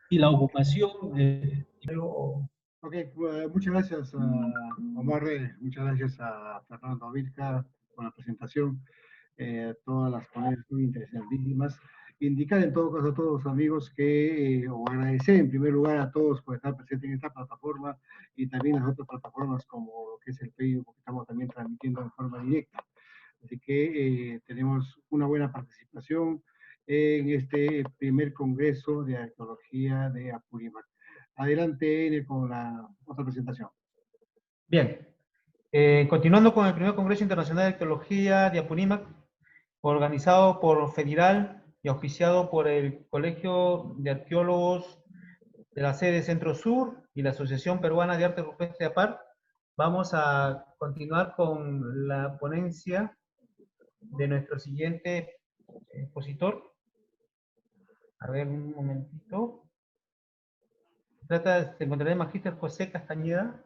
y la ocupación. Ok, muchas gracias a Omar, muchas gracias a Fernando Vilca por la presentación. Todas las ponencias muy interesantísimas. Indicar en todo caso a todos los amigos que, o agradecer en primer lugar a todos por estar presentes en esta plataforma y también las otras plataformas como lo que es el Facebook, que estamos también transmitiendo de forma directa. Así que tenemos una buena participación en este primer congreso de arqueología de Apurímac. Adelante, Ene, con la otra presentación. Bien, continuando con el primer Congreso Internacional de Arqueología de Apurímac, organizado por Federal y auspiciado por el Colegio de Arqueólogos de la sede Centro Sur y la Asociación Peruana de Arte Rupestre APAR, vamos a continuar con la ponencia de nuestro siguiente expositor. A ver, un momentito. Se encontrará el magíster José Castañeda.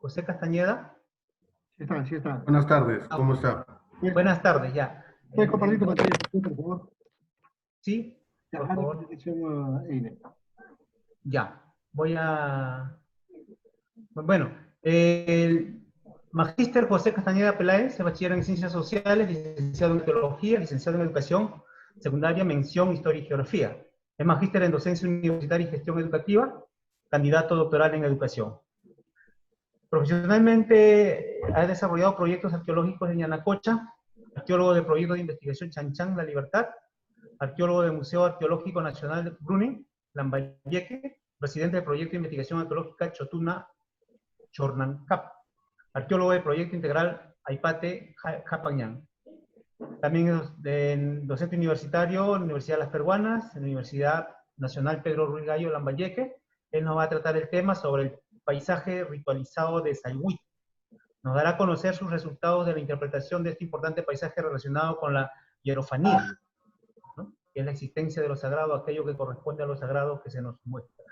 José Castañeda. Sí está, sí está. Buenas tardes, ¿cómo está? Buenas tardes, ya. ¿Puede compartir tu pantalla, por favor? Sí, por favor. Ya, voy a... Bueno, el magíster José Castañeda Peláez es bachiller en Ciencias Sociales, licenciado en Teología, licenciado en Educación Secundaria, mención Historia y Geografía. Es magíster en Docencia Universitaria y Gestión Educativa, candidato doctoral en Educación. Profesionalmente ha desarrollado proyectos arqueológicos en Yanacocha, arqueólogo del proyecto de investigación Chanchán La Libertad, arqueólogo del Museo Arqueológico Nacional de Bruni, Lambayeque, presidente del proyecto de investigación arqueológica Chotuna Chornancap, arqueólogo del proyecto integral Aipate Japañán. También es docente universitario en la Universidad de las Peruanas, en la Universidad Nacional Pedro Ruiz Gallo Lambayeque. Él nos va a tratar el tema sobre el paisaje ritualizado de Sayhuit. Nos dará a conocer sus resultados de la interpretación de este importante paisaje relacionado con la hierofanía, ¿no? Que es la existencia de lo sagrado, aquello que corresponde a lo sagrado que se nos muestra.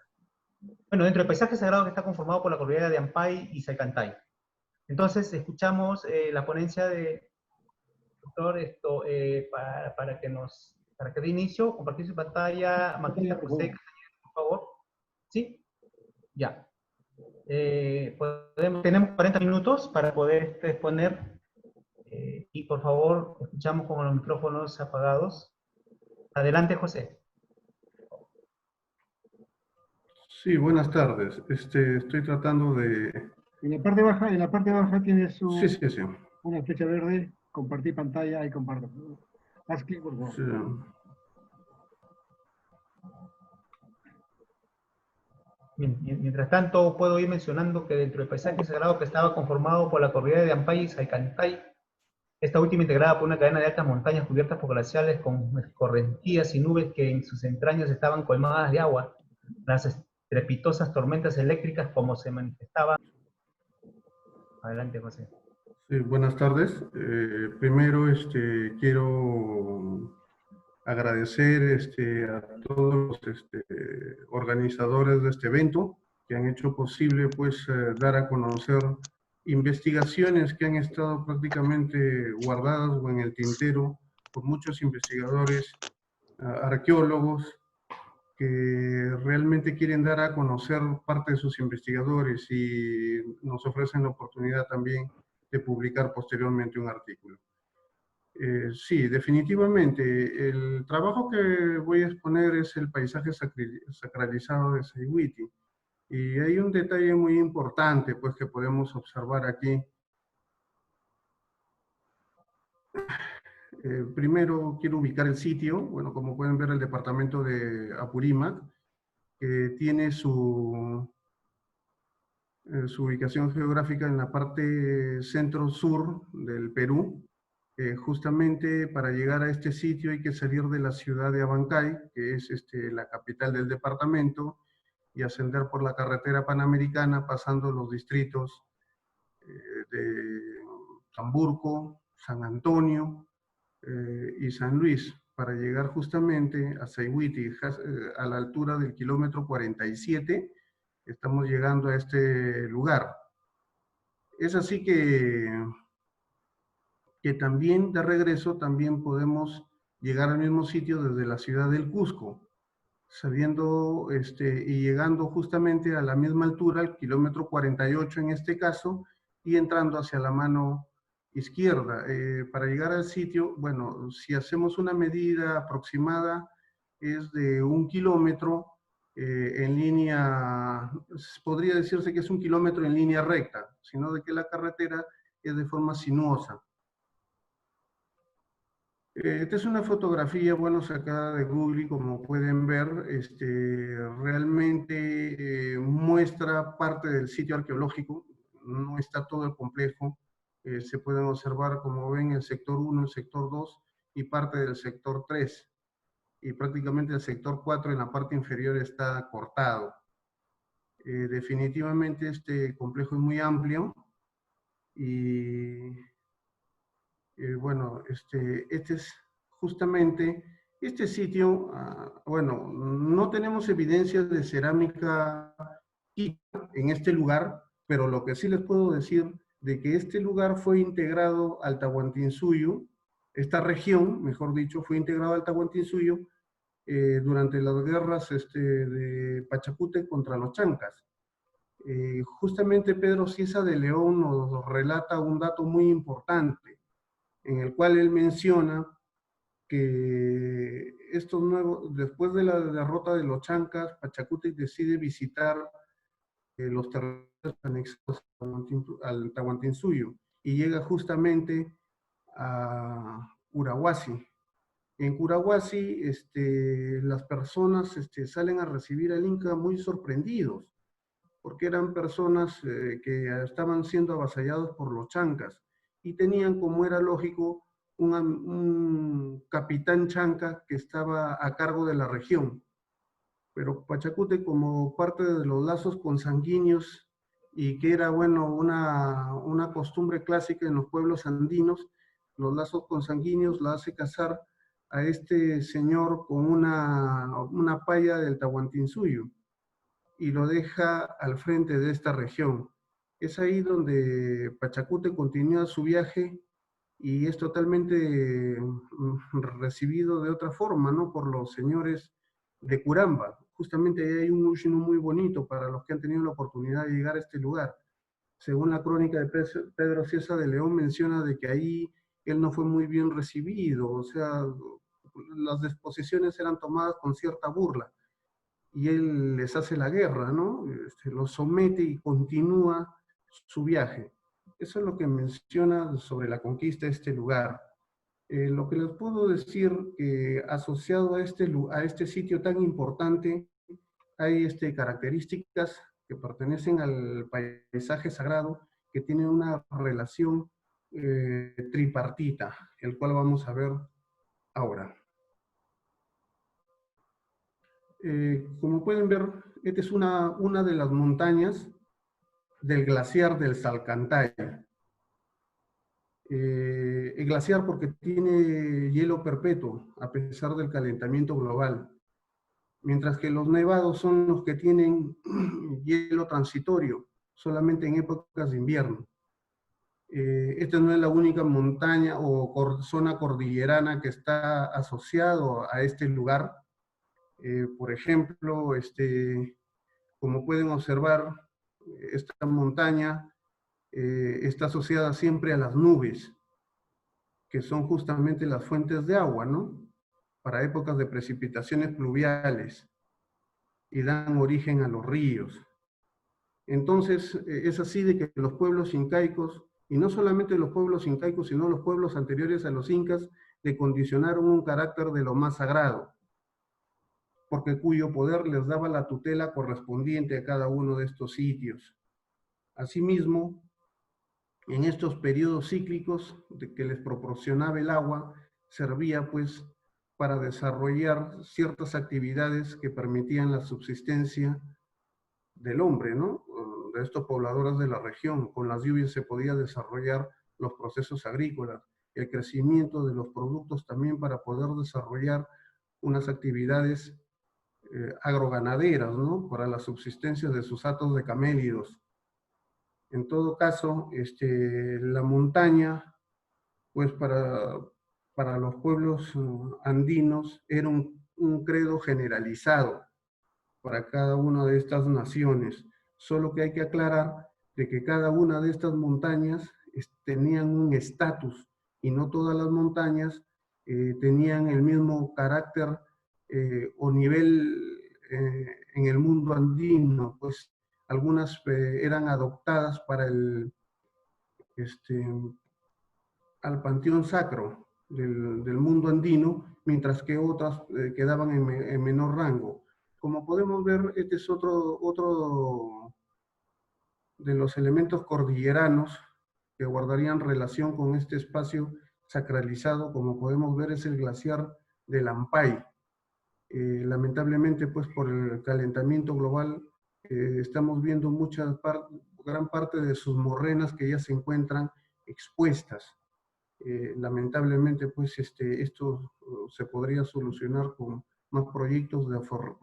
Bueno, dentro del paisaje sagrado que está conformado por la cordillera de Ampay y Salcantay. Entonces, escuchamos la ponencia de doctor para que dé inicio, compartir su pantalla, magíster José, por favor. ¿Sí? Ya. Tenemos 40 minutos para poder exponer y por favor, escuchamos con los micrófonos apagados. Adelante, José. Sí, buenas tardes. Estoy tratando de... En la parte baja tienes Sí, sí, sí. una flecha verde, compartir pantalla y comparto. Haz clic, por favor. Sí. Bien, mientras tanto, puedo ir mencionando que dentro del paisaje sagrado que estaba conformado por la cordillera de Ampay y Salcantay, esta última integrada por una cadena de altas montañas cubiertas por glaciares con escorrentías y nubes que en sus entrañas estaban colmadas de agua, las estrepitosas tormentas eléctricas como se manifestaban. Adelante, José. Sí, buenas tardes. Primero, quiero agradecer a todos los organizadores de este evento que han hecho posible pues dar a conocer investigaciones que han estado prácticamente guardadas o en el tintero por muchos investigadores, arqueólogos, que realmente quieren dar a conocer parte de sus investigadores y nos ofrecen la oportunidad también de publicar posteriormente un artículo. Sí, definitivamente. El trabajo que voy a exponer es el paisaje sacralizado de Sayhuiti. Y hay un detalle muy importante pues, que podemos observar aquí. Primero quiero ubicar el sitio. Bueno, como pueden ver, el departamento de Apurímac, que tiene su ubicación geográfica en la parte centro-sur del Perú. Justamente para llegar a este sitio hay que salir de la ciudad de Abancay, que es la capital del departamento, y ascender por la carretera panamericana pasando los distritos de Samburco, San Antonio y San Luis, para llegar justamente a Sayhuiti, a la altura del kilómetro 47, estamos llegando a este lugar. Es así que también de regreso también podemos llegar al mismo sitio desde la ciudad del Cusco, sabiendo y llegando justamente a la misma altura, al kilómetro 48 en este caso, y entrando hacia la mano izquierda. Para llegar al sitio, bueno, si hacemos una medida aproximada, es de 1 kilómetro en línea, podría decirse que es 1 kilómetro en línea recta, sino de que la carretera es de forma sinuosa. Esta es una fotografía, bueno, sacada de Google y como pueden ver, realmente muestra parte del sitio arqueológico, no está todo el complejo, se pueden observar, como ven, el sector 1, el sector 2 y parte del sector 3, y prácticamente el sector 4 en la parte inferior está cortado. Definitivamente este complejo es muy amplio y bueno, este es justamente este sitio, bueno, no tenemos evidencias de cerámica en este lugar, pero lo que sí les puedo decir de que este lugar fue integrado al Tahuantinsuyo, esta región, mejor dicho, fue integrado al Tahuantinsuyo durante las guerras de Pachacútec contra los chancas. Justamente Pedro Cieza de León nos relata un dato muy importante, en el cual él menciona que estos nuevos, después de la derrota de los chancas, Pachacútec decide visitar los territorios anexados al Tahuantinsuyo y llega justamente a Curahuasi. En Curahuasi, las personas salen a recibir al Inca muy sorprendidos, porque eran personas que estaban siendo avasallados por los chancas y tenían, como era lógico, un capitán chanca que estaba a cargo de la región. Pero Pachacútec, como parte de los lazos consanguíneos y que era, bueno, una costumbre clásica en los pueblos andinos, los lazos consanguíneos la hace casar a este señor con una paya del Tahuantinsuyo y lo deja al frente de esta región. Es ahí donde Pachacútec continúa su viaje y es totalmente recibido de otra forma, ¿no? Por los señores de Curamba. Justamente ahí hay un ushino muy bonito para los que han tenido la oportunidad de llegar a este lugar. Según la crónica de Pedro Cieza de León, menciona de que ahí él no fue muy bien recibido, o sea, las disposiciones eran tomadas con cierta burla y él les hace la guerra, ¿no? Los somete y continúa su viaje. Eso es lo que menciona sobre la conquista de este lugar. Lo que les puedo decir que asociado a este sitio tan importante hay características que pertenecen al paisaje sagrado que tienen una relación tripartita, el cual vamos a ver ahora. Como pueden ver, esta es una de las montañas del glaciar del Salcantay. El glaciar porque tiene hielo perpetuo a pesar del calentamiento global, mientras que los nevados son los que tienen hielo transitorio, solamente en épocas de invierno. Esta no es la única montaña o zona cordillerana que está asociado a este lugar. Por ejemplo, como pueden observar, esta montaña está asociada siempre a las nubes, que son justamente las fuentes de agua, ¿no? Para épocas de precipitaciones pluviales y dan origen a los ríos. Entonces, es así de que los pueblos incaicos, y no solamente los pueblos incaicos, sino los pueblos anteriores a los incas, le condicionaron un carácter de lo más sagrado, porque cuyo poder les daba la tutela correspondiente a cada uno de estos sitios. Asimismo, en estos periodos cíclicos de que les proporcionaba el agua, servía pues para desarrollar ciertas actividades que permitían la subsistencia del hombre, ¿no? De estos pobladores de la región. Con las lluvias se podía desarrollar los procesos agrícolas, el crecimiento de los productos también para poder desarrollar unas actividades agroganaderas, ¿no? Para la subsistencia de sus hatos de camélidos. En todo caso, la montaña, pues para para los pueblos andinos era un credo generalizado para cada una de estas naciones, solo que hay que aclarar de que cada una de estas montañas tenían un estatus y no todas las montañas tenían el mismo carácter o nivel en el mundo andino, pues algunas eran adoptadas para al panteón sacro del mundo andino, mientras que otras quedaban en menor rango. Como podemos ver, este es otro de los elementos cordilleranos que guardarían relación con este espacio sacralizado. Como podemos ver, es el glaciar del Ampay. Lamentablemente, pues por el calentamiento global, estamos viendo gran parte de sus morrenas que ya se encuentran expuestas. Lamentablemente, pues esto se podría solucionar con más proyectos de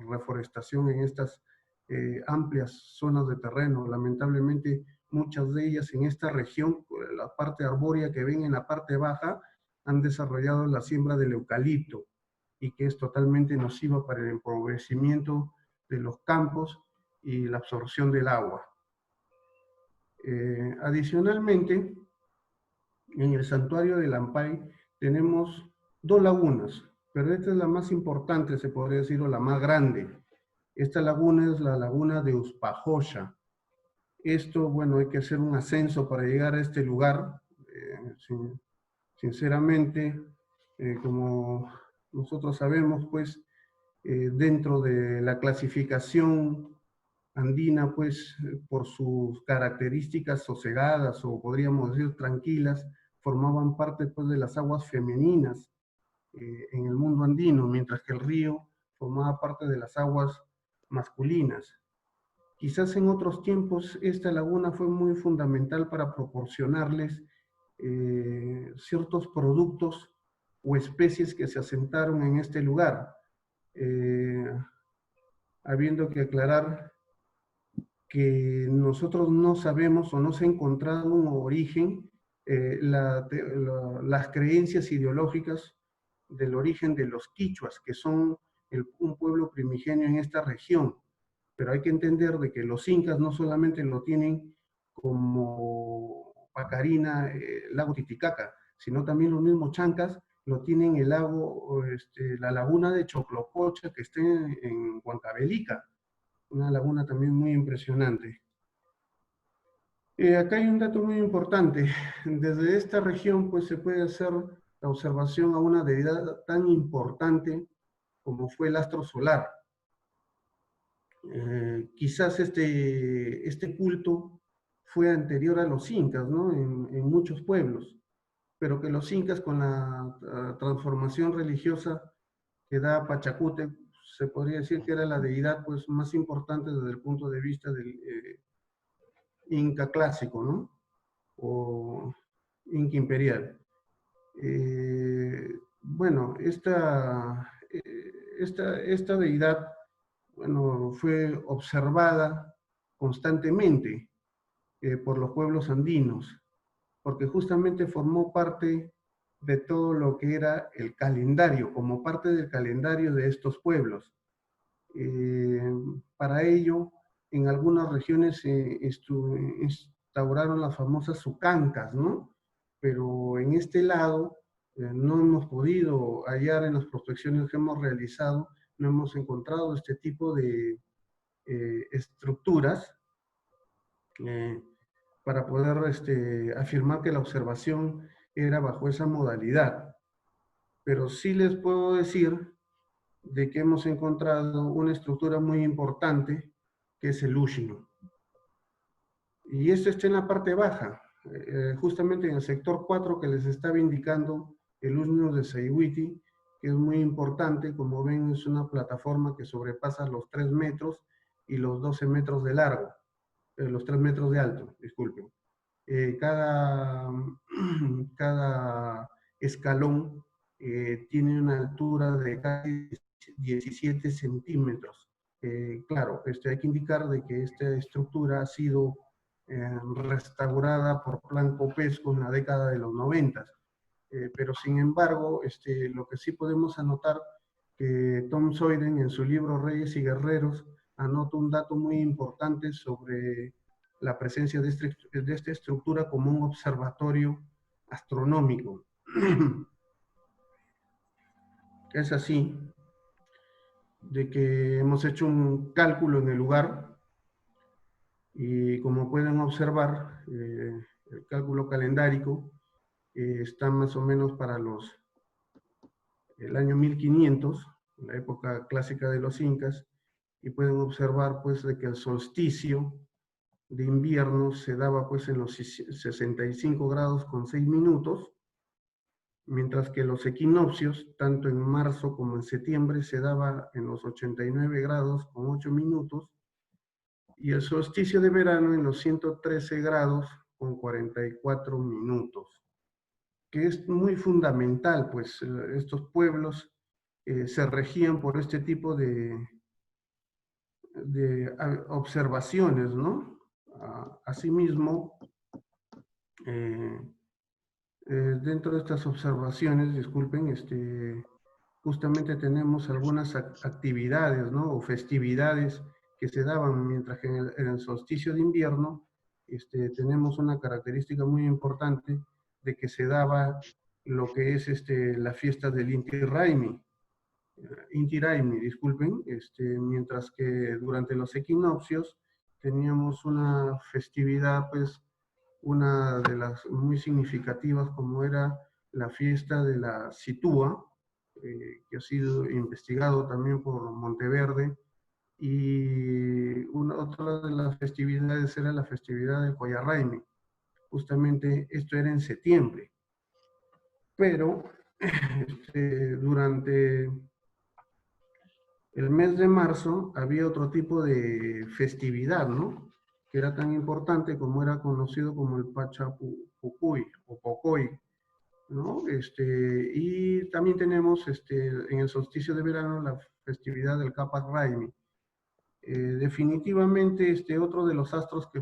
reforestación en estas amplias zonas de terreno. Lamentablemente, muchas de ellas en esta región, la parte arbórea que ven en la parte baja, han desarrollado la siembra del eucalipto y que es totalmente nociva para el empobrecimiento de los campos y la absorción del agua. Adicionalmente, en el santuario del Ampay tenemos 2 lagunas, pero esta es la más importante, se podría decir, o la más grande. Esta laguna es la laguna de Uspajoya. Esto, bueno, hay que hacer un ascenso para llegar a este lugar. Sinceramente, como nosotros sabemos, pues, dentro de la clasificación andina, pues, por sus características sosegadas, o podríamos decir tranquilas, formaban parte, pues, de las aguas femeninas en el mundo andino, mientras que el río formaba parte de las aguas masculinas. Quizás en otros tiempos esta laguna fue muy fundamental para proporcionarles ciertos productos o especies que se asentaron en este lugar, habiendo que aclarar que nosotros no sabemos o no se ha encontrado un origen, las creencias ideológicas del origen de los quichuas, que son un pueblo primigenio en esta región. Pero hay que entender de que los incas no solamente lo tienen como Pacarina, lago Titicaca, sino también los mismos chancas lo tienen el lago, la laguna de Choclococha, que está en Huancavelica, una laguna también muy impresionante. Acá hay un dato muy importante. Desde esta región, pues, se puede hacer la observación a una deidad tan importante como fue el astro solar. Quizás este culto fue anterior a los incas, ¿no? En muchos pueblos, pero que los incas, con la transformación religiosa que da Pachacútec, se podría decir que era la deidad, pues, más importante desde el punto de vista del Inca clásico, ¿no? O Inca imperial. Bueno, esta deidad, bueno, fue observada constantemente por los pueblos andinos, porque justamente formó parte de todo lo que era el calendario, como parte del calendario de estos pueblos. Para ello, en algunas regiones se instauraron las famosas sucancas, ¿no? Pero en este lado no hemos podido hallar en las prospecciones que hemos realizado, no hemos encontrado este tipo de estructuras para poder afirmar que la observación era bajo esa modalidad. Pero sí les puedo decir de que hemos encontrado una estructura muy importante, que es el Ushno. Y esto está en la parte baja, justamente en el sector 4 que les estaba indicando, el Ushno de Sayhuiti, que es muy importante. Como ven, es una plataforma que sobrepasa los 3 metros y los 12 metros de largo, los 3 metros de alto, disculpen. Cada escalón tiene una altura de casi 17 centímetros. Claro, hay que indicar de que esta estructura ha sido restaurada por Plan Copesco en la década de los 90, pero sin embargo, lo que sí podemos anotar, que Tom Soiden en su libro Reyes y Guerreros anota un dato muy importante sobre la presencia de esta estructura como un observatorio astronómico. Es así, de que hemos hecho un cálculo en el lugar y como pueden observar, el cálculo calendárico está más o menos para el año 1500, la época clásica de los incas, y pueden observar pues de que el solsticio de invierno se daba pues en los 65 grados con 6 minutos, mientras que los equinoccios, tanto en marzo como en septiembre, se daba en los 89 grados con 8 minutos, y el solsticio de verano en los 113 grados con 44 minutos, que es muy fundamental, pues estos pueblos se regían por este tipo de observaciones, ¿no? Asimismo, dentro de estas observaciones, disculpen, justamente tenemos algunas actividades, ¿no? O festividades que se daban, mientras que en el solsticio de invierno tenemos una característica muy importante de que se daba lo que es la fiesta del Inti Raymi, disculpen, mientras que durante los equinoccios teníamos una festividad, pues, una de las muy significativas, como era la fiesta de la Sitúa, que ha sido investigado también por Monteverde, y otra de las festividades era la festividad del Collarraimi. Justamente esto era en septiembre. Pero durante el mes de marzo había otro tipo de festividad, ¿no? Que era tan importante como era conocido como el Pachapucuy o Pocoy, ¿no? Y también tenemos en el solsticio de verano la festividad del Capac Raimi. Definitivamente otro de los astros que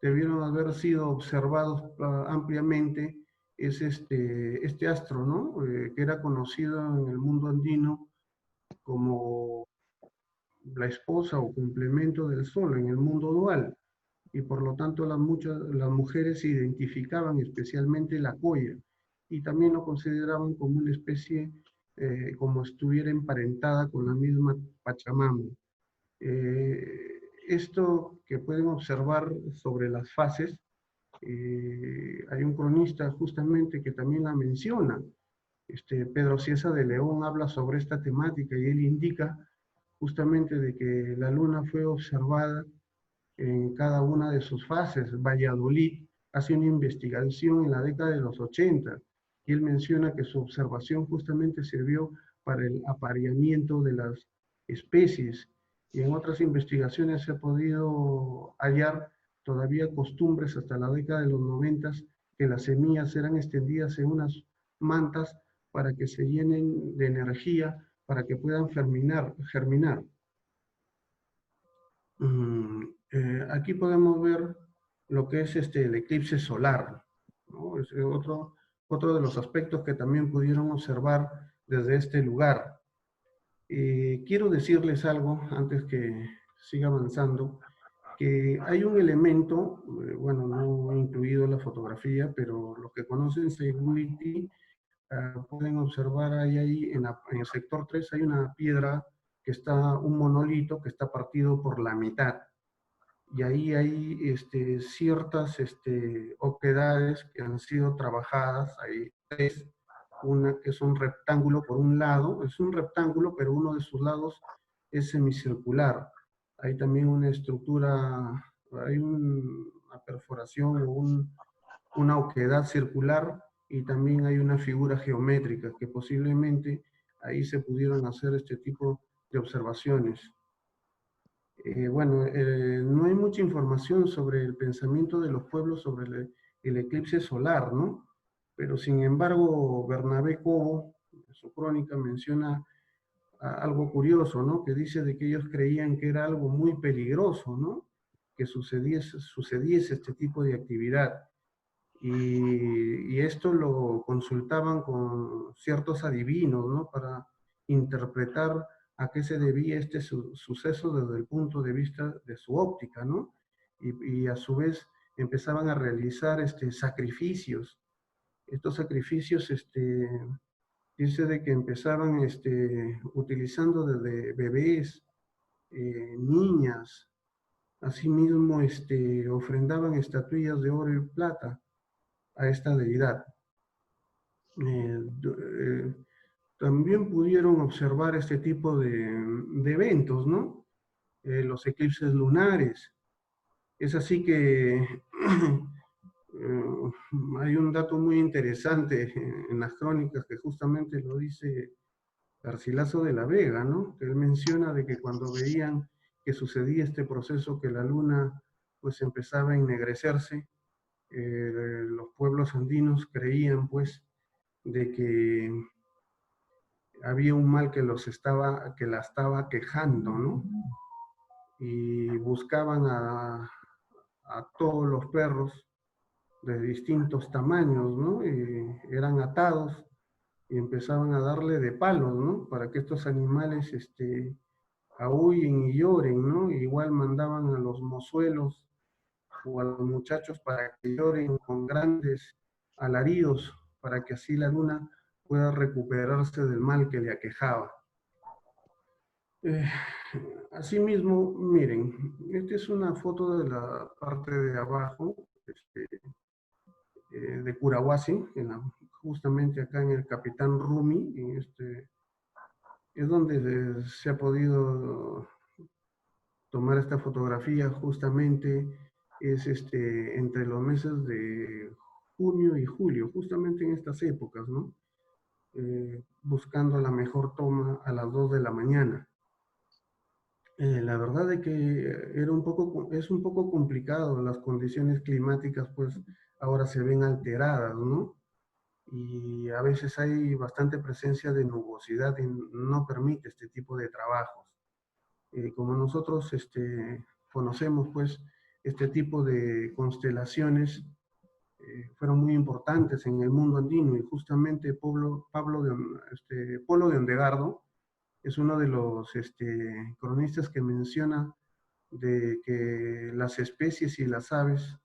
debieron haber sido observados ampliamente es este astro, ¿no? Que era conocido en el mundo andino como la esposa o complemento del Sol en el mundo dual, y por lo tanto las mujeres se identificaban especialmente la colla, y también lo consideraban como una especie, como estuviera emparentada con la misma Pachamama. Esto que pueden observar sobre las fases, hay un cronista justamente que también la menciona. Pedro Cieza de León habla sobre esta temática y él indica justamente de que la luna fue observada en cada una de sus fases. Valladolid hace una investigación en la década de los 80 y él menciona que su observación justamente sirvió para el apareamiento de las especies, y en otras investigaciones se ha podido hallar todavía costumbres hasta la década de los 90 que las semillas eran extendidas en unas mantas para que se llenen de energía, para que puedan germinar. Aquí podemos ver lo que es el eclipse solar, ¿no? Es otro de los aspectos que también pudieron observar desde este lugar. Quiero decirles algo antes que siga avanzando, que hay un elemento, bueno, no incluido en la fotografía, pero los que conocen Seguiti pueden observar ahí en el sector 3 hay una piedra que está, un monolito que está partido por la mitad. Y ahí hay ciertas oquedades que han sido trabajadas. Hay tres, una que es un rectángulo por un lado, es un rectángulo, pero uno de sus lados es semicircular. Hay también una estructura, hay una perforación o una oquedad circular, y también hay una figura geométrica que posiblemente ahí se pudieron hacer este tipo de observaciones. Bueno, no hay mucha información sobre el pensamiento de los pueblos sobre el eclipse solar, ¿no? Pero sin embargo, Bernabé Cobo, en su crónica, menciona algo curioso, ¿no? Que dice de que ellos creían que era algo muy peligroso, ¿no? Que sucediese este tipo de actividad. y esto lo consultaban con ciertos adivinos, ¿no? Para interpretar a qué se debía este suceso desde el punto de vista de su óptica, ¿no? Y a su vez empezaban a realizar sacrificios. Estos sacrificios, dice de que empezaban utilizando desde bebés, niñas, asimismo ofrendaban estatuillas de oro y plata a esta deidad. Eh, eh, También pudieron observar este tipo de eventos, ¿no? Los eclipses lunares. Es así que hay un dato muy interesante en las crónicas que justamente lo dice Garcilaso de la Vega, ¿no? Que él menciona de que cuando veían que sucedía este proceso, que la luna pues empezaba a ennegrecerse, los pueblos andinos creían pues de que había un mal que la estaba quejando, ¿no? Y buscaban a todos los perros de distintos tamaños, ¿no? Y eran atados y empezaban a darle de palos, ¿no? Para que estos animales aúllen y lloren, ¿no? Y igual mandaban a los mozuelos o a los muchachos para que lloren con grandes alaridos, para que así la luna pueda recuperarse del mal que le aquejaba. Eh, Asimismo, miren, esta es una foto de la parte de abajo de Curahuasi, justamente acá en el Capitán Rumi, es donde se ha podido tomar esta fotografía justamente, es entre los meses de junio y julio, justamente en estas épocas, ¿no? Buscando la mejor toma a las 2 de la mañana. La verdad es que es un poco complicado, las condiciones climáticas pues ahora se ven alteradas, ¿no? Y a veces hay bastante presencia de nubosidad y no permite este tipo de trabajos. Como nosotros conocemos pues este tipo de constelaciones fueron muy importantes en el mundo andino y justamente Polo de Ondegardo es uno de los cronistas que menciona de que las especies y las aves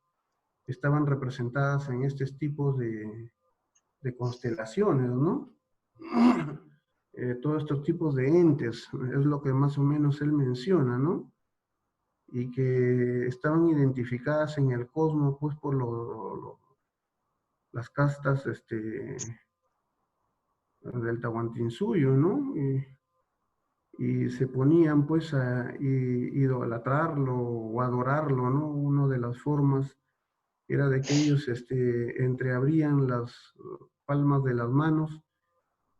estaban representadas en estos tipos de constelaciones, ¿no? Todos estos tipos de entes, es lo que más o menos él menciona, ¿no? Y que estaban identificadas en el cosmos, pues, por las castas del Tahuantinsuyo, ¿no? Y se ponían pues a idolatrarlo o adorarlo, ¿no? Una de las formas era de que ellos entreabrían las palmas de las manos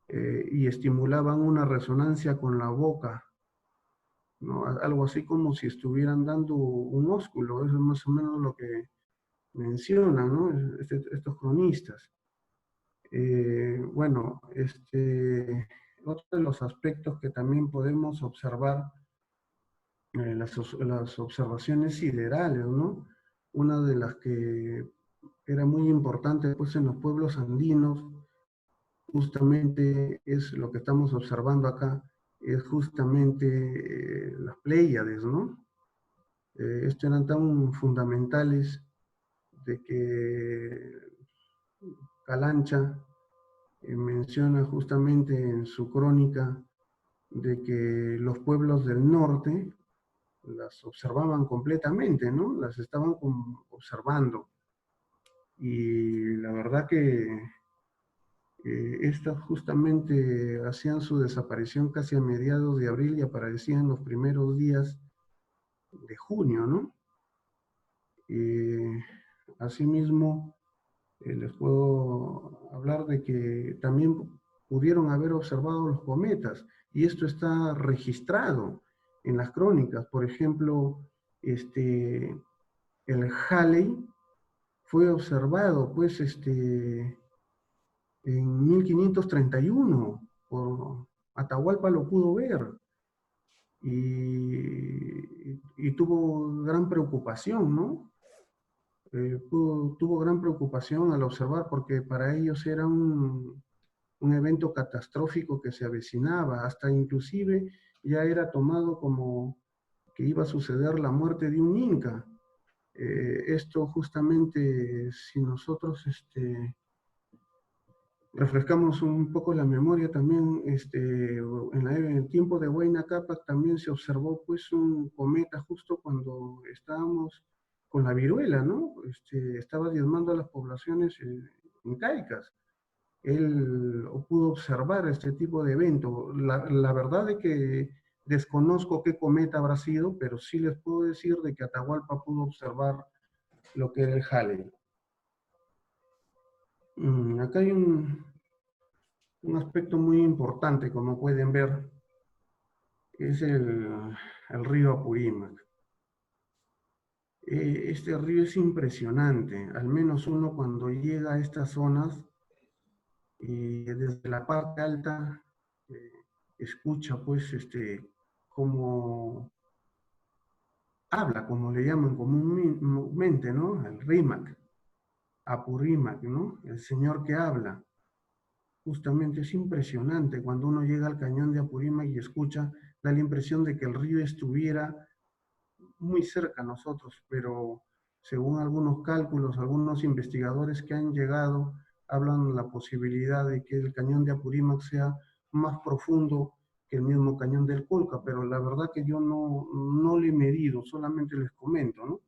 y estimulaban una resonancia con la boca, ¿no? Algo así como si estuvieran dando un ósculo, eso es más o menos lo que mencionan, ¿no? Estos cronistas. Bueno, otro de los aspectos que también podemos observar, las observaciones siderales, ¿no? Una de las que era muy importante pues en los pueblos andinos, justamente es lo que estamos observando acá, es justamente las Pléyades, ¿no? Estos eran tan fundamentales de que Calancha menciona justamente en su crónica de que los pueblos del norte las observaban completamente, ¿no? Las estaban observando. Y la verdad que estas justamente hacían su desaparición casi a mediados de abril y aparecían los primeros días de junio, ¿no? Asimismo, les puedo hablar de que también pudieron haber observado los cometas, y esto está registrado en las crónicas. Por ejemplo, el Halley fue observado, pues, en 1531, por Atahualpa lo pudo ver, y tuvo gran preocupación, ¿no? tuvo gran preocupación al observar porque para ellos era un evento catastrófico que se avecinaba, hasta inclusive ya era tomado como que iba a suceder la muerte de un inca. Esto justamente, si nosotros refrescamos un poco la memoria también, en el tiempo de Huayna Cápac también se observó pues un cometa justo cuando estábamos con la viruela, ¿no? Estaba diezmando a las poblaciones incaicas. Él pudo observar este tipo de evento. La verdad es que desconozco qué cometa habrá sido, pero sí les puedo decir de que Atahualpa pudo observar lo que era el Halley. Acá hay un aspecto muy importante, como pueden ver, es el río Apurímac. Este río es impresionante, al menos uno cuando llega a estas zonas, desde la parte alta, eh, escucha pues como habla, como le llaman comúnmente, ¿no? El Rímac, Apurímac, ¿no? El señor que habla. Justamente es impresionante cuando uno llega al cañón de Apurímac y escucha, da la impresión de que el río estuviera muy cerca a nosotros, pero según algunos cálculos, algunos investigadores que han llegado, hablan de la posibilidad de que el cañón de Apurímac sea más profundo que el mismo cañón del Colca, pero la verdad que yo no le he medido, solamente les comento, ¿no?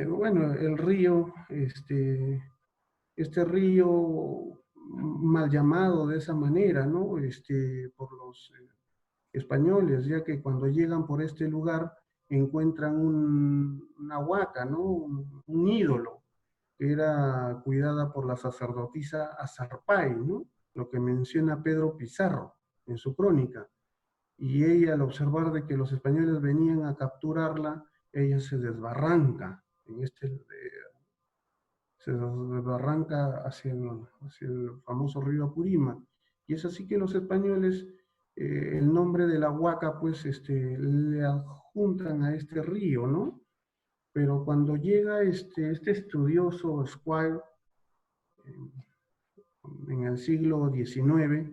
Bueno, el río, este río mal llamado de esa manera, ¿no? Por los españoles, ya que cuando llegan por este lugar encuentran una huaca, ¿no? Un ídolo que era cuidada por la sacerdotisa Azarpay, ¿no? Lo que menciona Pedro Pizarro en su crónica. Y ella, al observar de que los españoles venían a capturarla, ella se desbarranca se desbarranca hacia el famoso río Apurímac. Y es así que los españoles, el nombre de la Huaca, pues, le adjuntan a este río, ¿no? Pero cuando llega este estudioso Squire en el siglo XIX,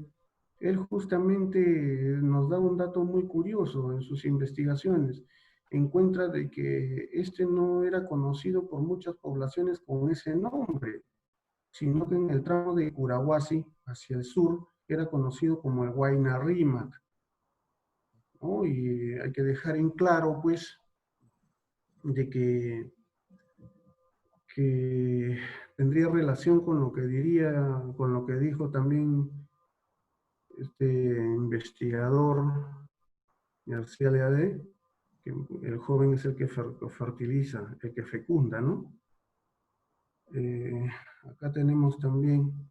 él justamente nos da un dato muy curioso en sus investigaciones. Encuentra de que este no era conocido por muchas poblaciones con ese nombre, sino que en el tramo de Curahuasi, hacia el sur, era conocido como el Huayna Rímac, ¿no? Y hay que dejar en claro, pues, de que tendría relación con lo que con lo que dijo también este investigador García Leade, que el joven es el que fertiliza, el que fecunda, ¿no? Acá tenemos también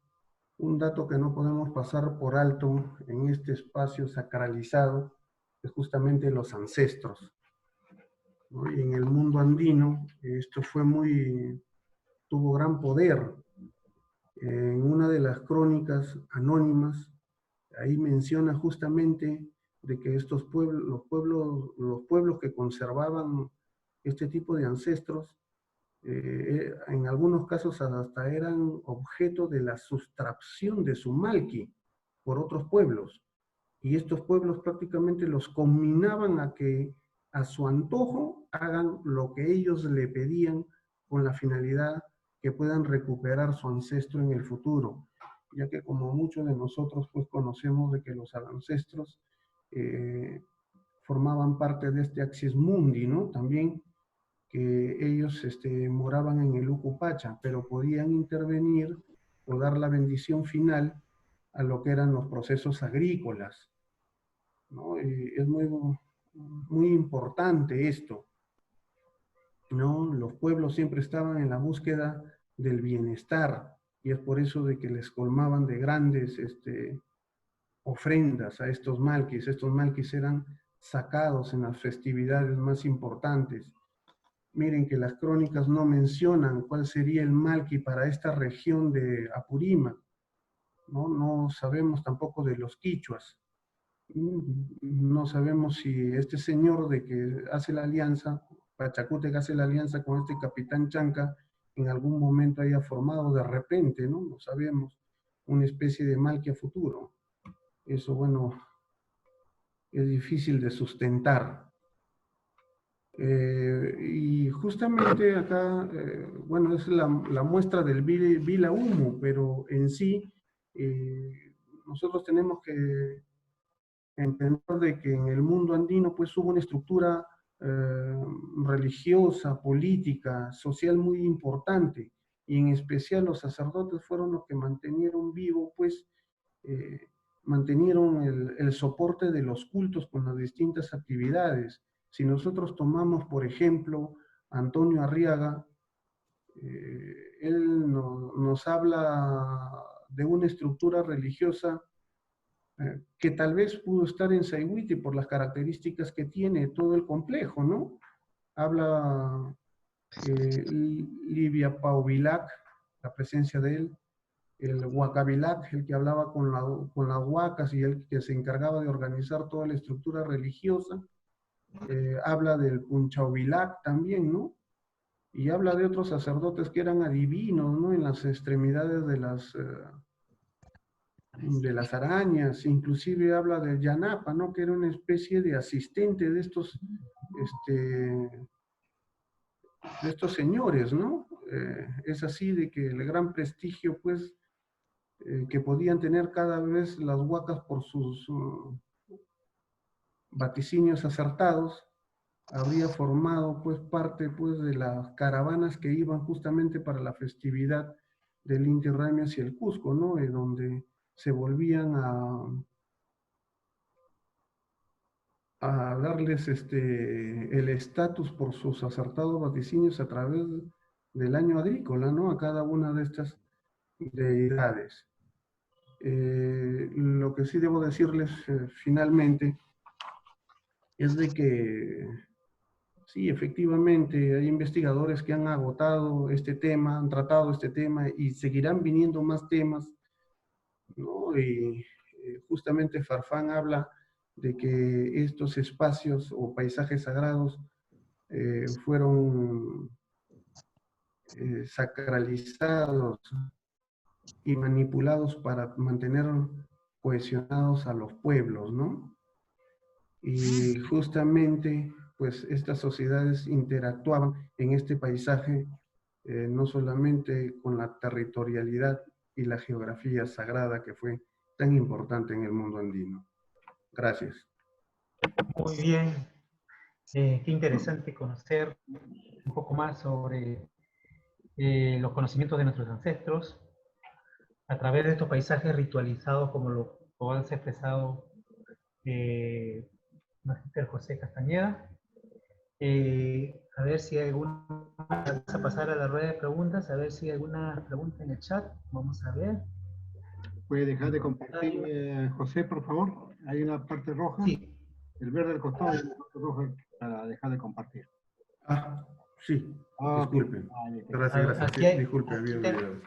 un dato que no podemos pasar por alto en este espacio sacralizado, es justamente los ancestros, ¿no? Y en el mundo andino esto tuvo gran poder. En una de las crónicas anónimas, ahí menciona justamente de que estos pueblos, los pueblos que conservaban este tipo de ancestros, en algunos casos hasta eran objeto de la sustracción de su malqui por otros pueblos. Y estos pueblos prácticamente los conminaban a que a su antojo hagan lo que ellos le pedían con la finalidad que puedan recuperar su ancestro en el futuro, ya que como muchos de nosotros pues conocemos de que los ancestros formaban parte de este Axis Mundi, ¿no? También que ellos moraban en el Ucupacha, pero podían intervenir o dar la bendición final a lo que eran los procesos agrícolas, ¿no? Es muy importante esto, ¿no? Los pueblos siempre estaban en la búsqueda del bienestar, y es por eso de que les colmaban de grandes ofrendas a estos malquis. Estos malquis eran sacados en las festividades más importantes. Miren que las crónicas no mencionan cuál sería el malqui para esta región de Apurímac, ¿no? No sabemos tampoco de los quichuas. No sabemos si este señor de que hace la alianza Pachacute, que hace la alianza con este capitán Chanca, en algún momento haya formado de repente, ¿no? No sabemos, una especie de mal que a futuro. Eso, bueno, es difícil de sustentar. Y justamente acá, bueno, es la muestra del Vila Humo, pero en sí, nosotros tenemos que entender de que en el mundo andino pues hubo una estructura religiosa, política, social muy importante, y en especial los sacerdotes fueron los que mantenieron vivo, pues, mantenieron el soporte de los cultos con las distintas actividades. Si nosotros tomamos, por ejemplo, Antonio Arriaga, él nos habla de una estructura religiosa que tal vez pudo estar en Sayhuite por las características que tiene todo el complejo, ¿no? Habla Livia Pauvilac, la presencia de él, el Huacabilac, el que hablaba con las huacas y el que se encargaba de organizar toda la estructura religiosa, habla del Punchaubilac también, ¿no? Y habla de otros sacerdotes que eran adivinos, ¿no? En las extremidades de las arañas, inclusive habla del Yanapa, ¿no? Que era una especie de asistente de estos señores, ¿no? Es así de que el gran prestigio, pues, que podían tener cada vez las huacas por sus vaticinios acertados, habría formado, pues, parte, pues, de las caravanas que iban justamente para la festividad del Inti Raymi hacia el Cusco, ¿no? Donde se volvían a darles el estatus por sus acertados vaticinios a través del año agrícola, ¿no? A cada una de estas deidades. Lo que sí debo decirles finalmente es de que sí, efectivamente, hay investigadores que han agotado este tema, han tratado este tema y seguirán viniendo más temas, ¿no? Y justamente Farfán habla de que estos espacios o paisajes sagrados fueron sacralizados y manipulados para mantener cohesionados a los pueblos, ¿no? Y justamente, pues estas sociedades interactuaban en este paisaje no solamente con la territorialidad y la geografía sagrada que fue tan importante en el mundo andino. Gracias. Muy bien. Qué interesante conocer un poco más sobre los conocimientos de nuestros ancestros a través de estos paisajes ritualizados como lo han expresado Magíster José Castañeda. A ver si hay alguna, vamos a pasar a la rueda de preguntas, a ver si hay alguna pregunta en el chat. Vamos a ver. ¿Puede dejar de compartir, José, por favor? Hay una parte roja. Sí. El verde al costado y la parte roja para dejar de compartir. Ah, sí, Ah, disculpen. okay. Gracias. Aquí hay, Disculpe, había olvidado.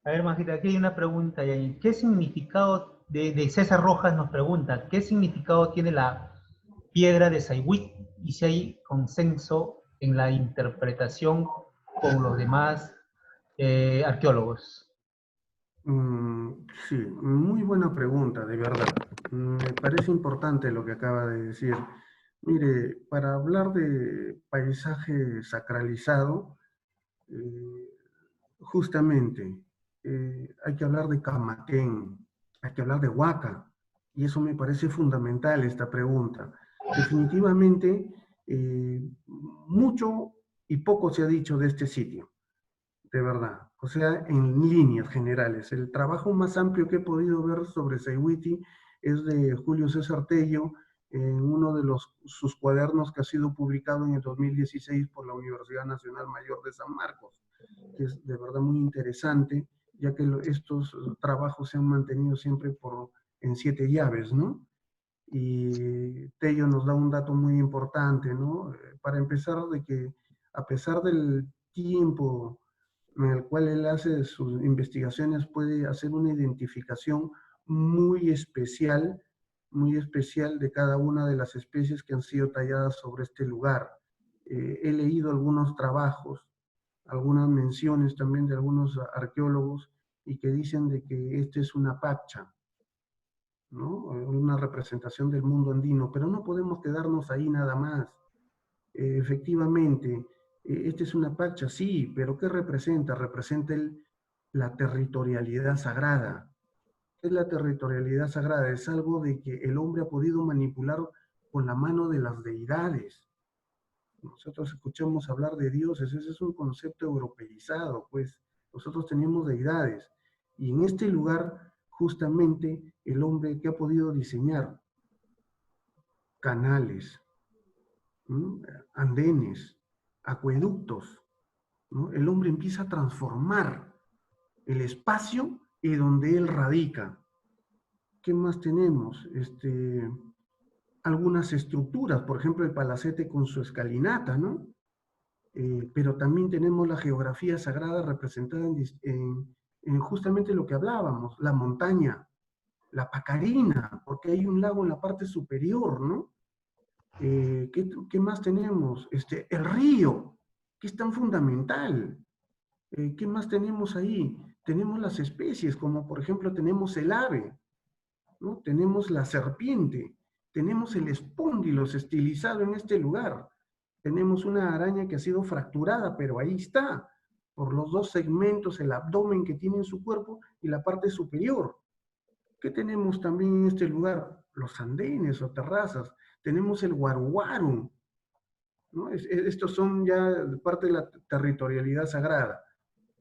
A ver, Magita, aquí hay una pregunta. ¿Qué significado, de César Rojas nos pregunta, ¿qué significado tiene la piedra de Sayhuit y si hay consenso en la interpretación con los demás arqueólogos? Sí, muy buena pregunta, de verdad. Me parece importante lo que acaba de decir. Mire, para hablar de paisaje sacralizado, justamente hay que hablar de Camaquén, hay que hablar de Huaca, y eso me parece fundamental esta pregunta. Definitivamente, mucho y poco se ha dicho de este sitio, de verdad. O sea, en líneas generales. El trabajo más amplio que he podido ver sobre Sayhuite es de Julio César Tello, en uno de sus cuadernos que ha sido publicado en el 2016 por la Universidad Nacional Mayor de San Marcos, que es de verdad muy interesante, ya que estos trabajos se han mantenido siempre en 7 llaves, ¿no? Y Tello nos da un dato muy importante, ¿no? Para empezar, de que a pesar del tiempo en el cual él hace sus investigaciones, puede hacer una identificación muy especial de cada una de las especies que han sido talladas sobre este lugar. he leído algunos trabajos, algunas menciones también de algunos arqueólogos y que dicen de que este es una pacha, ¿no? Una representación del mundo andino, pero no podemos quedarnos ahí nada más. Efectivamente, esta es una pacha, sí, pero ¿qué representa? Representa la territorialidad sagrada. ¿Qué es la territorialidad sagrada? Es algo de que el hombre ha podido manipular con la mano de las deidades. Nosotros escuchamos hablar de dioses, ese es un concepto europeizado, pues nosotros tenemos deidades. Y en este lugar, justamente, el hombre que ha podido diseñar canales, andenes, acueductos, ¿no? El hombre empieza a transformar el espacio y donde él radica. ¿Qué más tenemos? Algunas estructuras, por ejemplo, el palacete con su escalinata, ¿no? Pero también tenemos la geografía sagrada representada en justamente lo que hablábamos, la montaña, la Pacarina, porque hay un lago en la parte superior, ¿no? ¿Qué más tenemos? El río, que es tan fundamental. ¿Qué más tenemos ahí? Tenemos las especies, como por ejemplo tenemos el ave, ¿no? Tenemos la serpiente, tenemos el espóndilos estilizado en este lugar, tenemos una araña que ha sido fracturada, pero ahí está, por los dos segmentos, el abdomen que tiene en su cuerpo y la parte superior. ¿Qué tenemos también en este lugar? Los andenes o terrazas, tenemos el guaruguaru, ¿no? Estos son ya parte de la territorialidad sagrada.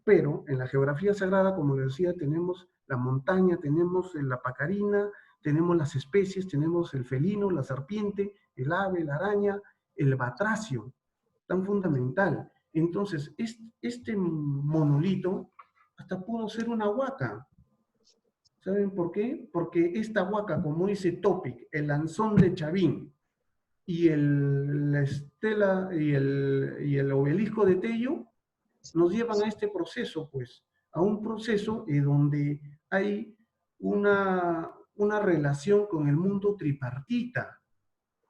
Pero en la geografía sagrada, como les decía, tenemos la montaña, tenemos la pacarina, tenemos las especies, tenemos el felino, la serpiente, el ave, la araña, el batracio, tan fundamental. Entonces, este monolito hasta pudo ser una huaca. ¿Saben por qué? Porque esta huaca, como dice Topic, el lanzón de Chavín y la estela y el obelisco de Tello, nos llevan a este proceso, pues, a un proceso donde hay una relación con el mundo tripartita,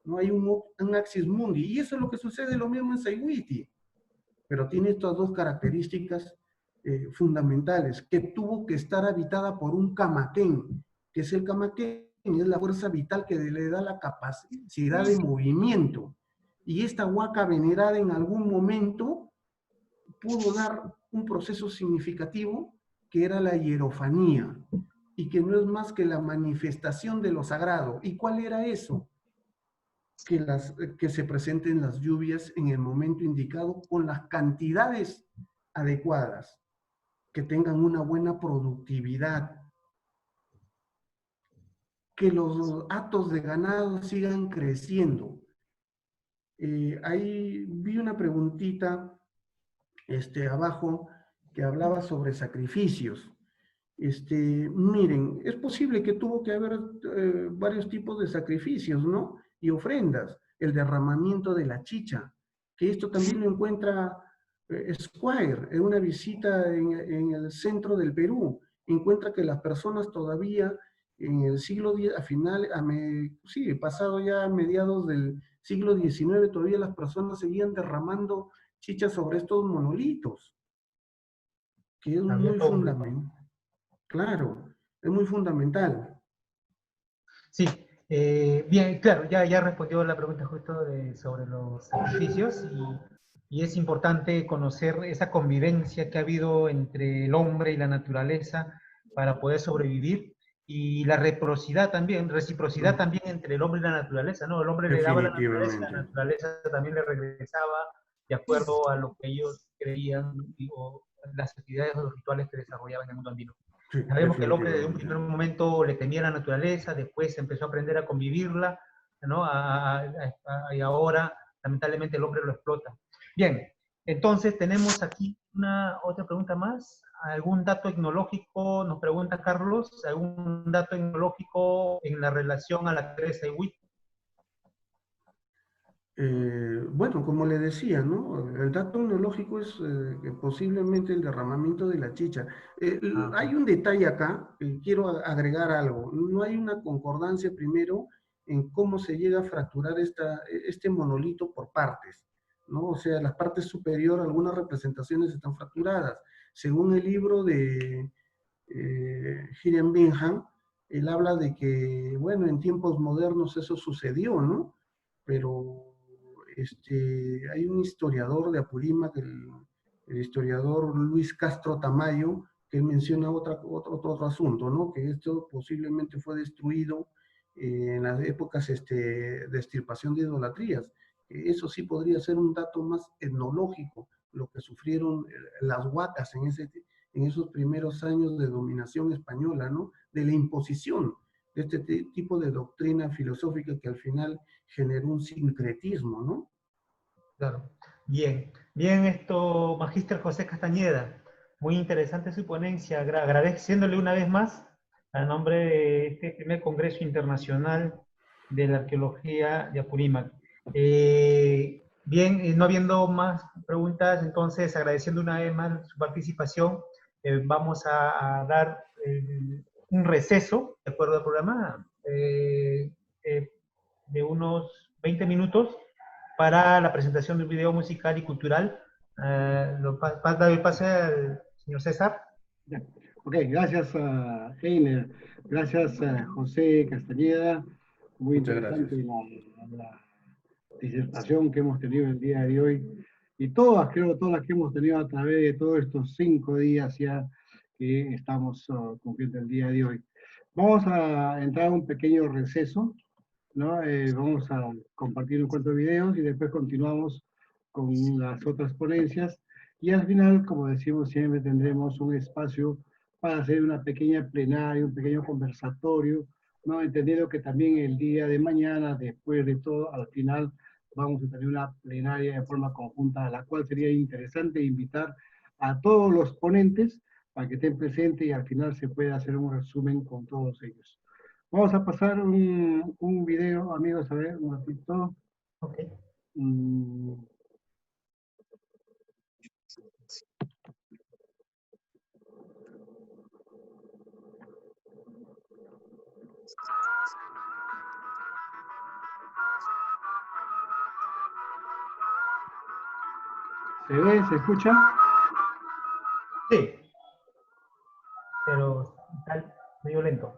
¿no? Hay un axis mundi, y eso es lo que sucede lo mismo en Sayhuiti, pero tiene estas dos características fundamentales, que tuvo que estar habitada por un camaquén, que es el camaquén, es la fuerza vital que le da la capacidad de movimiento, y esta huaca venerada en algún momento pudo dar un proceso significativo que era la hierofanía y que no es más que la manifestación de lo sagrado. ¿Y cuál era eso? Que se presenten las lluvias en el momento indicado con las cantidades adecuadas, que tengan una buena productividad, que los hatos de ganado sigan creciendo. Ahí vi una preguntita abajo que hablaba sobre sacrificios. Miren, es posible que tuvo que haber varios tipos de sacrificios, ¿no? Y ofrendas, el derramamiento de la chicha, que esto también lo encuentra Squire en una visita en el centro del Perú. Encuentra que las personas todavía en el siglo X, sí, pasado ya a mediados del siglo XIX, todavía las personas seguían derramando chicha sobre estos monolitos, que es muy fundamental. Claro, es muy fundamental. Sí, bien, claro, ya respondió la pregunta justo sobre los sacrificios y es importante conocer esa convivencia que ha habido entre el hombre y la naturaleza para poder sobrevivir y la reciprocidad también entre el hombre y la naturaleza, ¿no? El hombre le daba a la naturaleza también le regresaba de acuerdo a lo que ellos creían o las actividades o los rituales que desarrollaban en el mundo andino. Sí, sabemos que el hombre desde un primer momento le temía a la naturaleza, después empezó a aprender a convivirla, ¿no? Y ahora, lamentablemente, el hombre lo explota. Bien, entonces tenemos aquí otra pregunta más. ¿Algún dato etnológico, nos pregunta Carlos, algún dato etnológico en la relación a la cresta de Sayhuiti? Bueno, como le decía, ¿no? El dato etnológico es posiblemente el derramamiento de la chicha. Hay un detalle acá, quiero agregar algo. No hay una concordancia primero en cómo se llega a fracturar este monolito por partes. ¿no? O sea, la parte superior, algunas representaciones están fracturadas. Según el libro de Hiram Bingham, él habla de que, bueno, en tiempos modernos eso sucedió, ¿no? Pero hay un historiador de Apurímac, el historiador Luis Castro Tamayo, que menciona otro asunto, ¿no? Que esto posiblemente fue destruido en las épocas de extirpación de idolatrías. Eso sí podría ser un dato más etnológico, lo que sufrieron las huacas en esos primeros años de dominación española, ¿no? De la imposición de este tipo de doctrina filosófica que al final generó un sincretismo, ¿no? Claro. Bien, bien esto, Magíster José Castañeda. Muy interesante su ponencia, agradeciéndole una vez más a nombre de este primer Congreso Internacional de la Arqueología de Apurímac. Bien, no habiendo más preguntas, entonces agradeciendo una vez más su participación, vamos a dar un receso, de acuerdo al programa, de unos 20 minutos para la presentación de un video musical y cultural. Doy pase al señor César. Ya. Ok, gracias a Heiner, gracias a José Castañeda. Muy Muchas gracias. interesante la disertación que hemos tenido el día de hoy y todas, creo, todas las que hemos tenido a través de todos estos 5 días ya que estamos cumpliendo el día de hoy. Vamos a entrar a un pequeño receso, ¿no? Vamos a compartir unos cuantos videos y después continuamos con las otras ponencias. Y al final, como decimos siempre, tendremos un espacio para hacer una pequeña plenaria, un pequeño conversatorio, ¿no? Entendiendo que también el día de mañana, después de todo, al final vamos a tener una plenaria de forma conjunta, a la cual sería interesante invitar a todos los ponentes para que estén presentes y al final se pueda hacer un resumen con todos ellos. Vamos a pasar un video, amigos, a ver, un ratito. Okay. ¿Se ve? ¿Se escucha? Sí, pero tal, medio lento.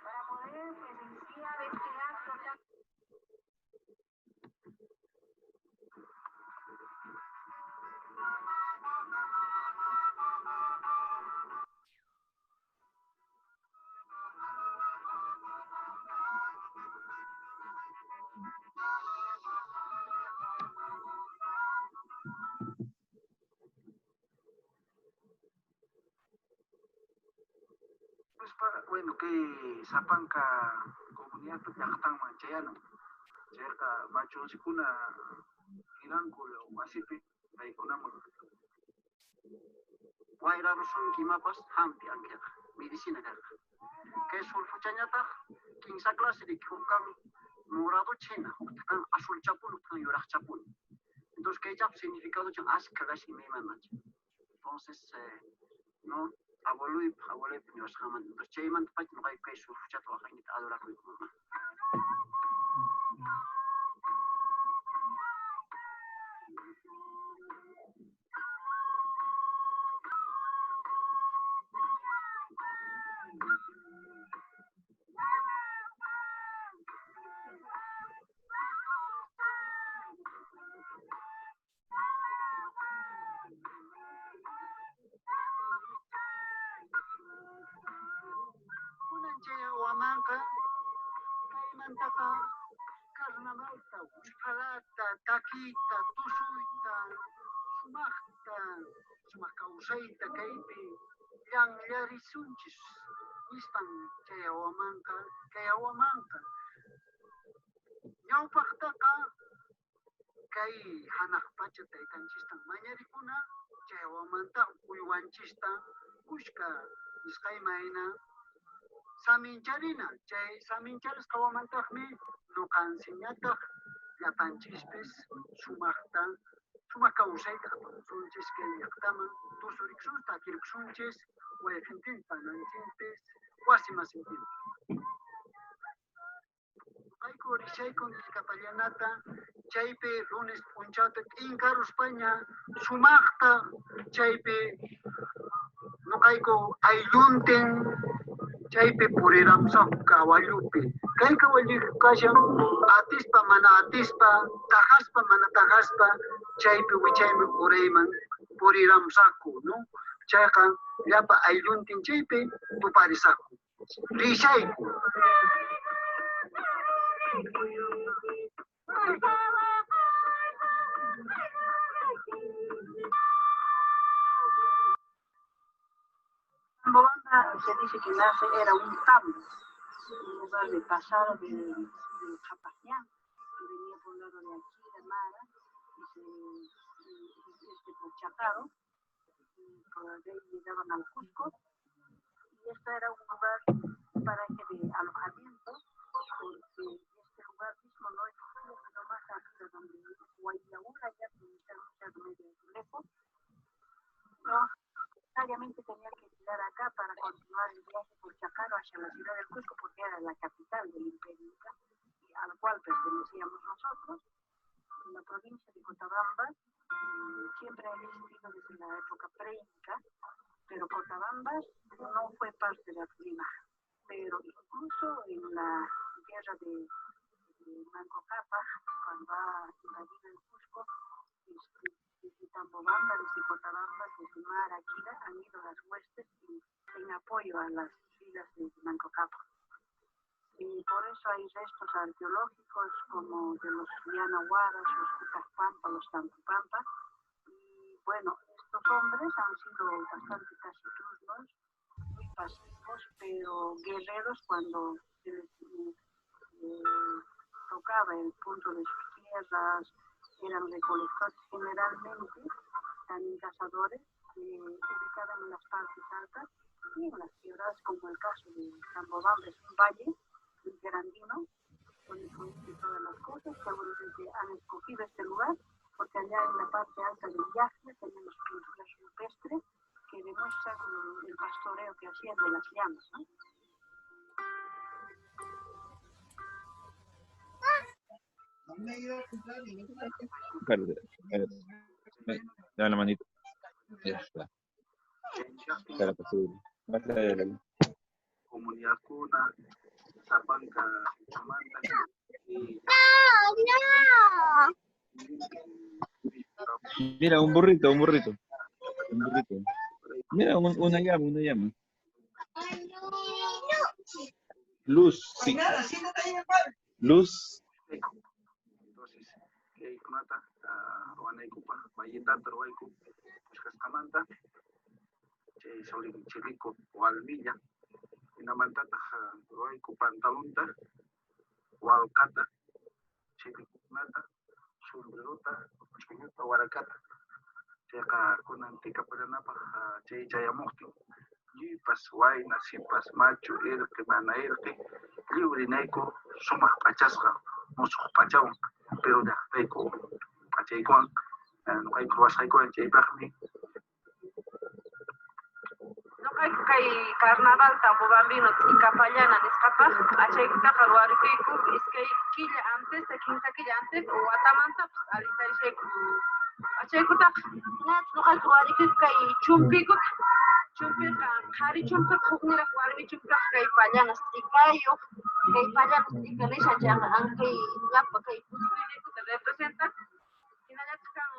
Para poder presenciar este acto tan... Pues bueno, que Sapanca comunidad Yactan Manchayano, cerca Macho Sikuna, Iranculo, Masipi, Raikunamo. Guayra Rosun, Kimapas, Hampi, Ankia, Medicina Garga. Que sulfuchañata, 15 clase de Kukan, Morado China, Azul Chapul, Yurach Chapul. Entonces, que ya significado de Ascagashi Mimanachi. Entonces, no. Abuelo nos jaman entonces chayman pach no hay que su fucha trabaja en adora con mamá una chaya wamanka kaymantaka carnavalta uspalata taquita tusuita sumaqta usayta kaypi llanllarisunchis nispan chayawamanka ñawpaqtaqa kay hanaq pacha taytanchistan mañarikuna chayawamanta uywanchista kushka nisqaymayna Samincharina, chay Samincharis kawamantaqmi nuqansiñataq llapanchispis sumaq kawsayta sunchis kay llaqtaman tusuriksun takiriksunchis wayqintin panantinpis wasimasintinpis. Nuqayku rishaykun Nillkapallanata chaypi lunes punchata Incaruspaña sumaqta chaypi nuqayku aylluntin chaypi puriramsaq kawallupi. Kay kawallupi kashan atispa mana atispa, tajaspa mana tajaspa, chaypi wichaymi puriramsaqku, no? Chayqa llapa aylluntin chaypi tuparisaqku. Rishayku. Bogotá se dice que nace era un tambo, un lugar de pasado de Japañán, que venía por el lado de aquí, de Mara, y por Chacaro, y por ahí llegaban al Cusco, y esto era un lugar, un paraje de alojamiento, porque este lugar mismo no es lo más arriba, donde Guayaura ya muchas medios lejos, no necesariamente tenía que llegar acá para continuar el viaje por Chacaro hacia la ciudad del Cusco, porque era la capital del Imperio Inca, al cual pertenecíamos nosotros, en la provincia de Cotabamba. Siempre ha existido desde la época pre-inca, pero Cotabamba no fue parte de Apurímac. Pero incluso en la guerra de Manco Cápac, cuando ha invadido el Cusco, desde Tambobamba, desde Cochabamba, desde Maraquira, han ido las huestes en apoyo a las filas de Manco Cápac. Y por eso hay restos arqueológicos como de los Yanahuaras, los Cucaspampa, los Tampupampa. Y bueno, estos hombres han sido bastante taciturnos, muy pasivos, pero guerreros cuando se les tocaba el punto de sus tierras, eran recolectores generalmente, también cazadores, ubicaban en las partes altas y en las ciudades, como el caso de Tambobamba, es un valle grandino, donde producen todas las cosas. Seguramente han escogido este lugar porque allá en la parte alta del Yaqui tenemos pinturas rupestres que demuestran el pastoreo que hacían de las llamas, ¿no? Espérate. Da la manito. Ya está. Para posible. Comunidad cuna, Zapanca, Chamanta, y Mira, un burrito. Un burrito. Mira, una llama. Luz, sí. Luz. entonces, que Kunata, Ruanaikupa, Mayetata, Ruaiku, Puscascamanta, Chirico, o Almilla, Inamantata, Ruaiku, Pantalunta, Hualcata, Chiricunata, Sumbrota, Chuñuta, Huaracata, Chaca con Antica Paranapa, Chayamoki, Yipas, Huayna, Sipas, Macho, Erke, Mana Erke, Libre Neco, Suma Pachasca, Mosu Pachaun, pero de Teco, Pachaicon, no hay Croasaico, Chaypagni. No hay carnaval Tambobambino y Capayana Nescapa, Achaita Jaruaripico, es que quilla antes, de 15 quilla antes, o Atamanta, Alista y Sheku. Achaikuta, no hay Jaruaripico y Chumpico. Chumpika, hari chumpika huknira warmi chumpika kay pallanas tikayo, kay pallanas tikanisha llama ankay llapa kay puspiritu te representa, hinallataq kan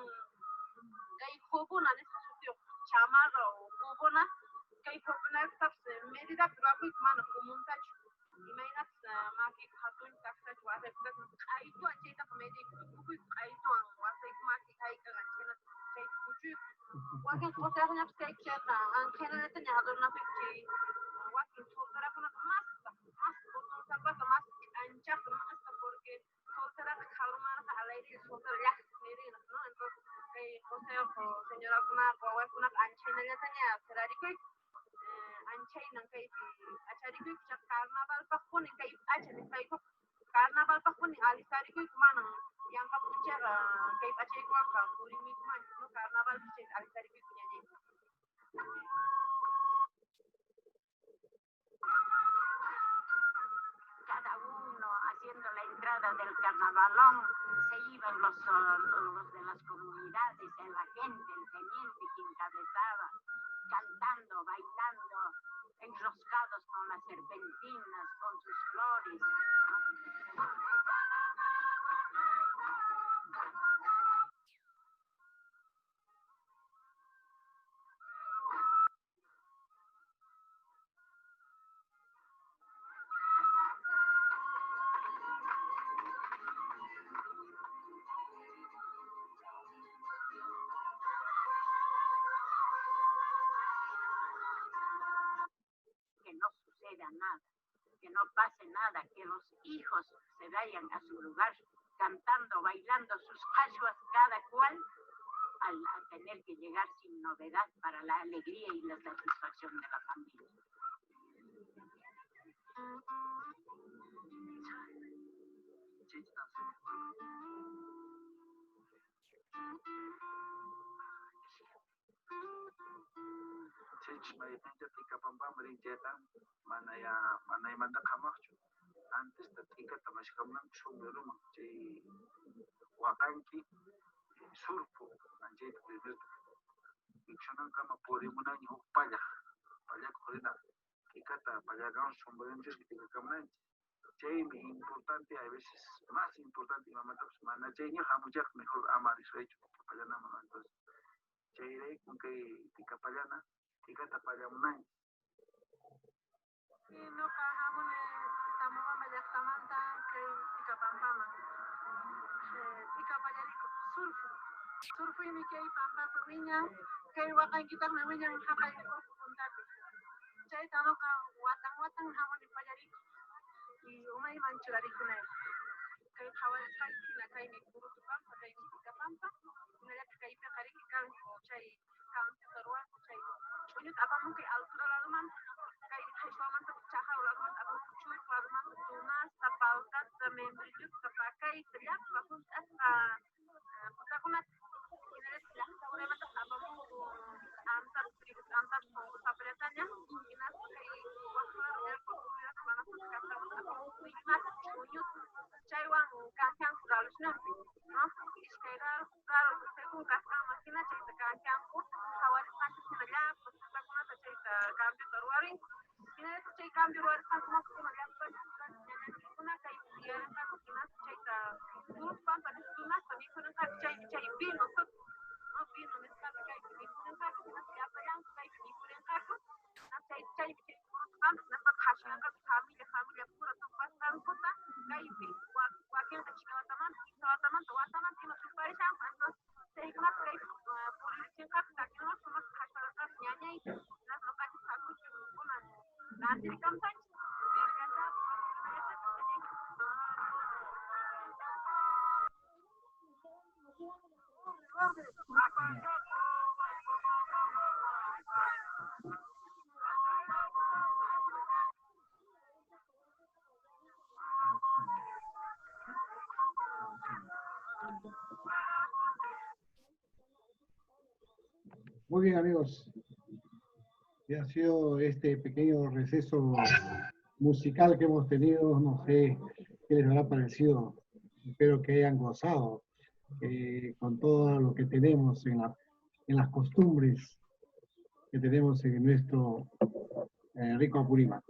kay hukuna nisqa sutiyuq chamarra o hukuna, kay hukunatapas medida ruwakuyku mana kumuntachu, imaynatas maki hatun taqsachu wasaykutas q'aytuwan chaytaqa medida tukuyku q'aytuwan wasayku maki hayqa anchaynas chay kuchuyku. Wakin qusayuqñapas kaykushaqa anqhinanataña adornapiqchi wakin solterakunaqa masta botón zapato mas anchaqa masta porque solteraqa qharumanqa al aire soltera llaqta nirinas, ¿no? Entonces kay qusayuq señorakunaqa wawakunaqa anchaynallataña serarikuyku anchaynan kaypi acharikuyku chaqa carnavalpaqpuni kay acha nisqaykuqa carnavalpaqpuni alistarikuyku manan yanqapuchaqa kay p'achaykunaqa purimikumanchu, ¿no? Carnavalpi alistarikuyku ñañayku. Cada uno haciendo la entrada del carnavalón, se iban los de las comunidades, la gente, el teniente que encabezaba, cantando, bailando, enroscados con las serpentinas, con sus flores, ¿no? Que no suceda nada, que no pase nada, que los hijos se vayan a su lugar cantando, bailando sus cashuas cada cual a tener que llegar sin novedad para la alegría y la satisfacción de la familia. Manay antes de tika tamashkamnan shumiruma chay wakanki surpo anchayta primerta ikshunan kama purimunan huk palla korina tikata pallakan shumirinchis tika kamnanchis Chaymi importante, a veces más importante, mamá, pues, mana, chayño, jamuyak, mejor amar eso hecho, Tikapallana, mamá, entonces, chayre, con que Tikapallana, Tikatapallamunay. Y no cajamos tampoco me llaman que Tikapampama. Tikapallarico, surf. Surf y mi que pampa pequeña, que wakan kita me voy a dejar de contar. Chay tanoka watan jamón y pallarico. Y una y manchurarico ne. Que jawal spicy la cae mi puro tu pampa, que mi pampa. Una ya que cae pecari que can chay can terua chay. Ini apa mungkin altura laluman. Kay suaman sa chaha ulaman abang chuy parman tunas tapalkat sa membrilluk kapakay tiyak bakun at putakunat inaret tiyak sa ulema ta abang antar antar sa pelatanya inas kay waklar el popular mana sa kata abang inas chuyut chaywang kahyang kuralus na no iskaira kal según kasta makina chay sa kahyang ko hawaris pantis nila putakunat sa chay sa cambio taruaring chay cambio luar kan semua kuma dapat kuna kay biar kan kuna chay ta dulu pan pada kuna tapi kuna kan chay bino so no bino meskan kay kuna kan kuna siapa yang kay kuna kan na chay kan dapat khasnya kan family pura tu pasang kota kay wakil kecil teman tino supaya sampai antos chay kuna kay polisi kan kakino semua khasnya nyanya itu na lokasi satu kuna nanti kampanye Muy bien, amigos. Ya ha sido este pequeño receso musical que hemos tenido. No sé qué les habrá parecido. Espero que hayan gozado con todo lo que tenemos en las costumbres que tenemos en nuestro rico Apurímac.